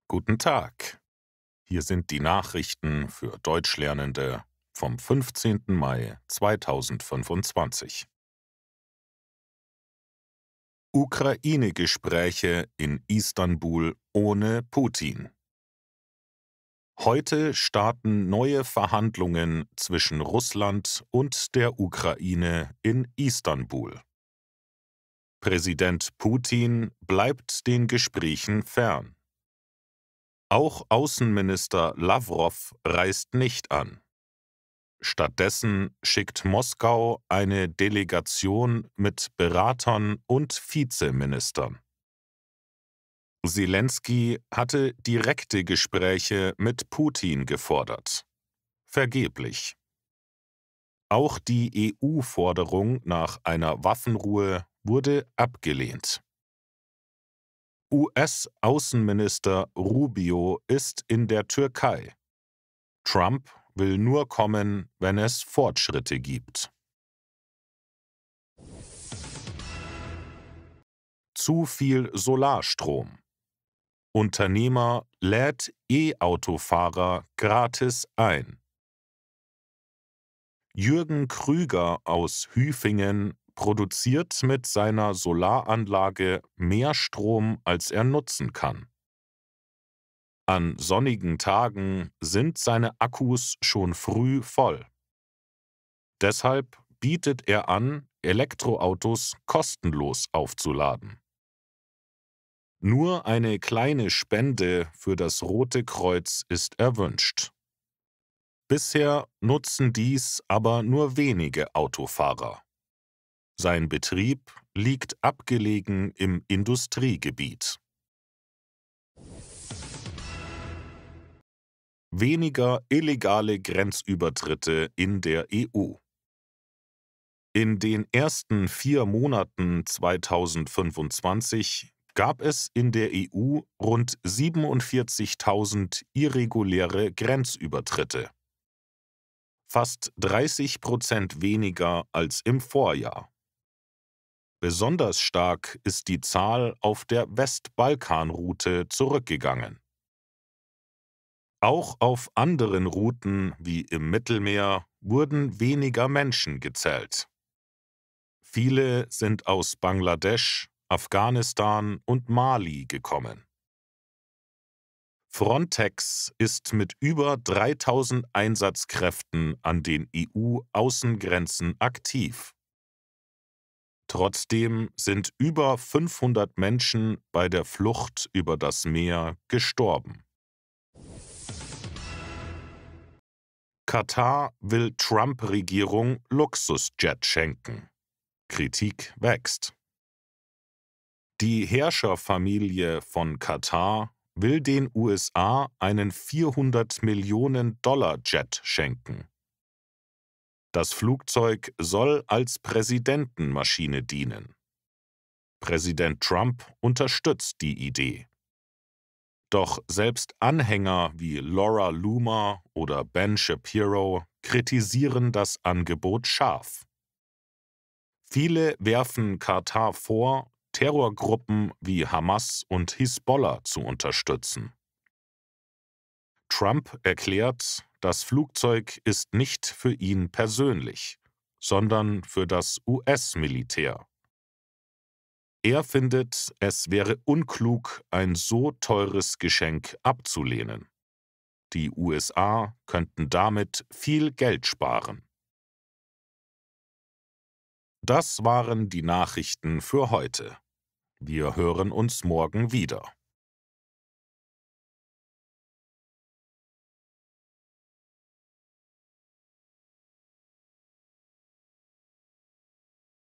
Guten Tag. Hier sind die Nachrichten für Deutschlernende vom 15. Mai 2025. Ukraine-Gespräche in Istanbul ohne Putin. Heute starten neue Verhandlungen zwischen Russland und der Ukraine in Istanbul. Präsident Putin bleibt den Gesprächen fern. Auch Außenminister Lawrow reist nicht an. Stattdessen schickt Moskau eine Delegation mit Beratern und Vizeministern. Selenskyj hatte direkte Gespräche mit Putin gefordert. Vergeblich. Auch die EU-Forderung nach einer Waffenruhe wurde abgelehnt. US-Außenminister Rubio ist in der Türkei. Trump will nur kommen, wenn es Fortschritte gibt. Zu viel Solarstrom. Unternehmer lädt E-Autofahrer gratis ein. Jürgen Krüger aus Hüfingen produziert mit seiner Solaranlage mehr Strom, als er nutzen kann. An sonnigen Tagen sind seine Akkus schon früh voll. Deshalb bietet er an, Elektroautos kostenlos aufzuladen. Nur eine kleine Spende für das Rote Kreuz ist erwünscht. Bisher nutzen dies aber nur wenige Autofahrer. Sein Betrieb liegt abgelegen im Industriegebiet. Weniger illegale Grenzübertritte in der EU. In den ersten 4 Monaten 2025 gab es in der EU rund 47.000 irreguläre Grenzübertritte. Fast 30% weniger als im Vorjahr. Besonders stark ist die Zahl auf der Westbalkanroute zurückgegangen. Auch auf anderen Routen wie im Mittelmeer wurden weniger Menschen gezählt. Viele sind aus Bangladesch, Afghanistan und Mali gekommen. Frontex ist mit über 3.000 Einsatzkräften an den EU-Außengrenzen aktiv. Trotzdem sind über 500 Menschen bei der Flucht über das Meer gestorben. Katar will Trump-Regierung Luxusjet schenken. Kritik wächst. Die Herrscherfamilie von Katar will den USA einen 400 Millionen Dollar Jet schenken. Das Flugzeug soll als Präsidentenmaschine dienen. Präsident Trump unterstützt die Idee. Doch selbst Anhänger wie Laura Loomer oder Ben Shapiro kritisieren das Angebot scharf. Viele werfen Katar vor, Terrorgruppen wie Hamas und Hisbollah zu unterstützen. Trump erklärt, das Flugzeug ist nicht für ihn persönlich, sondern für das US-Militär. Er findet, es wäre unklug, ein so teures Geschenk abzulehnen. Die USA könnten damit viel Geld sparen. Das waren die Nachrichten für heute. Wir hören uns morgen wieder.